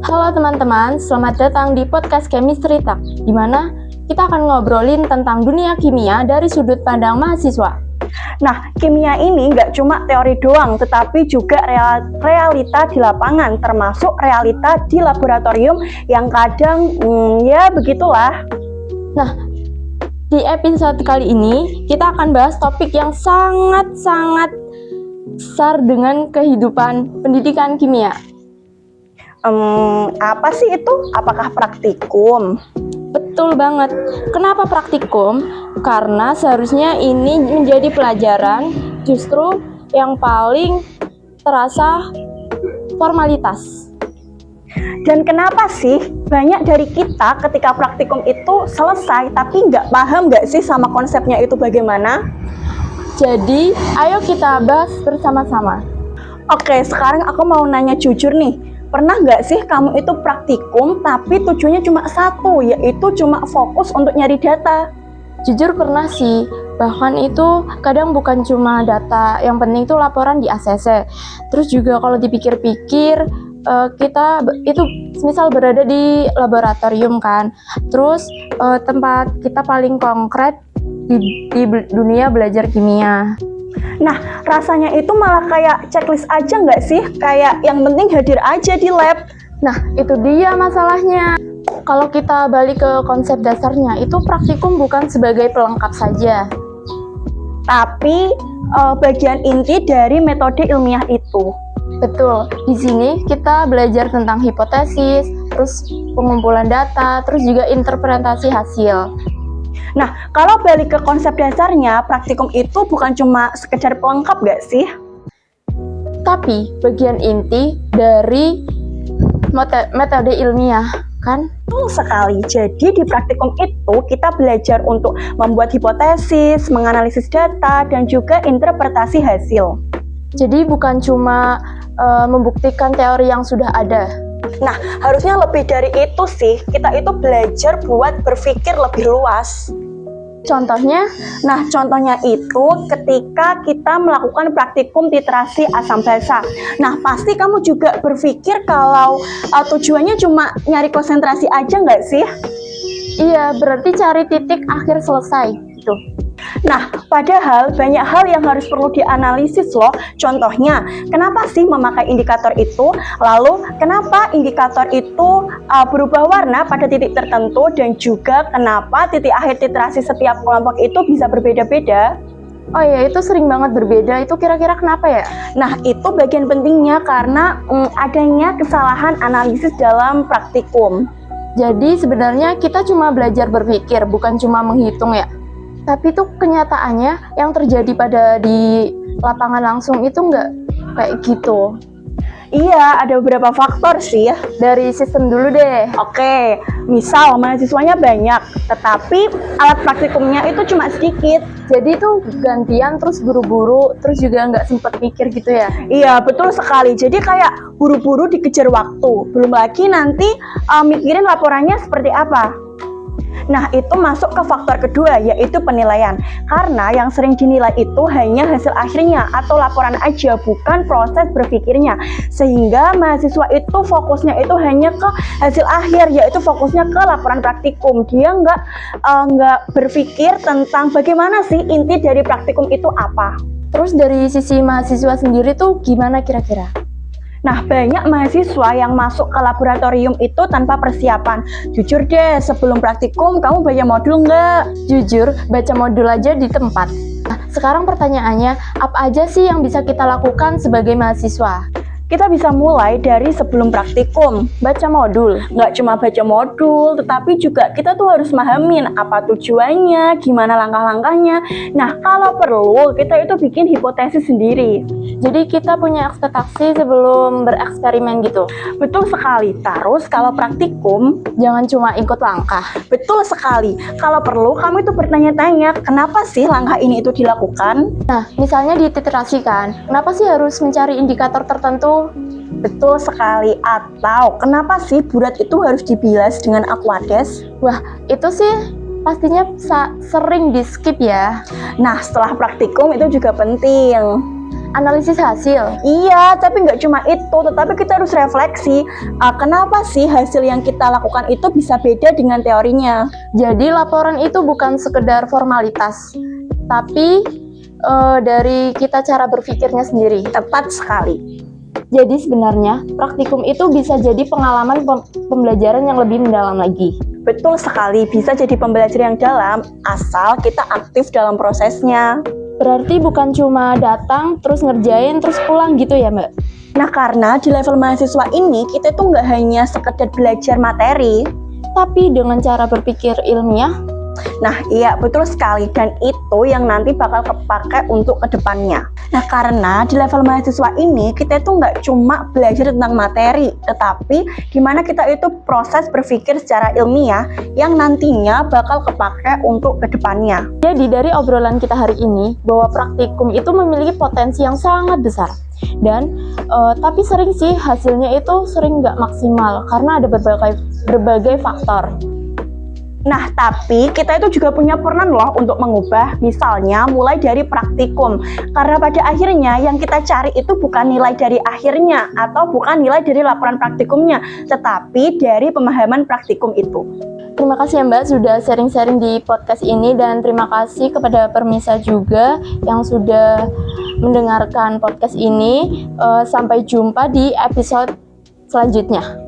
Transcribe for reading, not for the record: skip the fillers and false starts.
Halo teman-teman, selamat datang di podcast Chemistry Talk, di mana kita akan ngobrolin tentang dunia kimia dari sudut pandang mahasiswa. Nah, kimia ini nggak cuma teori doang, tetapi juga realita di lapangan, termasuk realita di laboratorium yang kadang, ya begitulah. Nah, di episode kali ini, kita akan bahas topik yang sangat-sangat besar dengan kehidupan pendidikan kimia. Apa sih itu? Apakah praktikum? Betul banget. Kenapa praktikum? Karena seharusnya ini menjadi pelajaran justru yang paling terasa formalitas. Dan kenapa sih banyak dari kita ketika praktikum itu selesai tapi nggak paham nggak sih sama konsepnya itu bagaimana? Jadi, ayo kita bahas bersama-sama. Oke, sekarang aku mau nanya jujur nih. Pernah nggak sih kamu itu praktikum tapi tujuannya cuma satu, yaitu cuma fokus untuk nyari data? Jujur pernah sih, bahkan itu kadang bukan cuma data, yang penting itu laporan di ACC. Terus juga kalau dipikir-pikir, kita itu misal berada di laboratorium kan, terus tempat kita paling konkret di dunia belajar kimia. Nah, rasanya itu malah kayak checklist aja nggak sih? Kayak yang penting hadir aja di lab. Nah, itu dia masalahnya. Kalau kita balik ke konsep dasarnya, itu praktikum bukan sebagai pelengkap saja, tapi bagian inti dari metode ilmiah itu. Betul, di sini kita belajar tentang hipotesis, terus pengumpulan data, terus juga interpretasi hasil. Nah, kalau balik ke konsep dasarnya, praktikum itu bukan cuma sekedar pelengkap gak sih? Tapi bagian inti dari metode ilmiah, kan? Betul sekali. Jadi di praktikum itu kita belajar untuk membuat hipotesis, menganalisis data, dan juga interpretasi hasil. Jadi bukan cuma membuktikan teori yang sudah ada. Nah, harusnya lebih dari itu sih. Kita itu belajar buat berpikir lebih luas. Contohnya? Nah, contohnya itu ketika kita melakukan praktikum titrasi asam basa. Nah, pasti kamu juga berpikir kalau tujuannya cuma nyari konsentrasi aja nggak sih? Iya, berarti cari titik akhir selesai gitu. Nah, padahal banyak hal yang harus perlu dianalisis loh. Contohnya, kenapa sih memakai indikator itu? Lalu, kenapa indikator itu berubah warna pada titik tertentu? Dan juga kenapa titik akhir titrasi setiap kelompok itu bisa berbeda-beda? Oh ya, itu sering banget berbeda. Itu kira-kira kenapa ya? Nah, itu bagian pentingnya karena adanya kesalahan analisis dalam praktikum. Jadi sebenarnya kita cuma belajar berpikir, bukan cuma menghitung ya. Tapi tuh kenyataannya yang terjadi di lapangan langsung itu nggak kayak gitu. Iya, ada beberapa faktor sih. Dari sistem dulu deh. Oke, misal mahasiswanya banyak, tetapi alat praktikumnya itu cuma sedikit. Jadi tuh gantian terus buru-buru, terus juga nggak sempet mikir gitu ya. Iya, betul sekali. Jadi kayak buru-buru dikejar waktu. Belum lagi nanti mikirin laporannya seperti apa. Nah, itu masuk ke faktor kedua, yaitu penilaian. Karena yang sering dinilai itu hanya hasil akhirnya atau laporan aja, bukan proses berpikirnya. Sehingga mahasiswa itu fokusnya itu hanya ke hasil akhir, yaitu fokusnya ke laporan praktikum. Dia nggak berpikir tentang bagaimana sih inti dari praktikum itu apa. Terus dari sisi mahasiswa sendiri tuh gimana kira-kira? Nah, banyak mahasiswa yang masuk ke laboratorium itu tanpa persiapan. Jujur deh, sebelum praktikum kamu baca modul nggak? Jujur, baca modul aja di tempat. Nah, sekarang pertanyaannya, apa aja sih yang bisa kita lakukan sebagai mahasiswa? Kita bisa mulai dari sebelum praktikum, baca modul. Nggak cuma baca modul, tetapi juga kita tuh harus mahamin apa tujuannya, gimana langkah-langkahnya. Nah, kalau perlu, kita itu bikin hipotesis sendiri. Jadi kita punya ekspektasi sebelum bereksperimen gitu. Betul sekali. Terus kalau praktikum, jangan cuma ikut langkah. Betul sekali. Kalau perlu, kamu itu bertanya-tanya, kenapa sih langkah ini itu dilakukan? Nah, misalnya dititrasi kan, kenapa sih harus mencari indikator tertentu? Betul sekali. Atau kenapa sih burat itu harus dibilas dengan Aquades? Wah, itu sih pastinya sering di skip ya. Nah, setelah praktikum itu juga penting. analisis hasil. Iya, tapi nggak cuma itu, tetapi kita harus refleksi kenapa sih hasil yang kita lakukan itu bisa beda dengan teorinya. Jadi laporan itu bukan sekedar formalitas, tapi dari kita cara berpikirnya sendiri. Tepat sekali. Jadi sebenarnya praktikum itu bisa jadi pengalaman pembelajaran yang lebih mendalam lagi. Betul sekali, bisa jadi pembelajaran yang dalam asal kita aktif dalam prosesnya. Berarti bukan cuma datang, terus ngerjain, terus pulang gitu ya Mbak? Nah, karena di level mahasiswa ini kita tuh nggak hanya sekedar belajar materi, tapi dengan cara berpikir ilmiah. Nah, iya betul sekali, dan itu yang nanti bakal kepake untuk kedepannya. Nah, karena di level mahasiswa ini kita tuh nggak cuma belajar tentang materi, tetapi gimana kita itu proses berpikir secara ilmiah yang nantinya bakal kepake untuk kedepannya. Jadi dari obrolan kita hari ini, bahwa praktikum itu memiliki potensi yang sangat besar. Dan tapi sering sih hasilnya itu sering nggak maksimal karena ada berbagai faktor. Nah, tapi kita itu juga punya peran loh untuk mengubah, misalnya mulai dari praktikum. Karena pada akhirnya yang kita cari itu bukan nilai dari akhirnya atau bukan nilai dari laporan praktikumnya, tetapi dari pemahaman praktikum itu. Terima kasih ya Mbak sudah sharing-sharing di podcast ini, dan terima kasih kepada Permisa juga yang sudah mendengarkan podcast ini. Sampai jumpa di episode selanjutnya.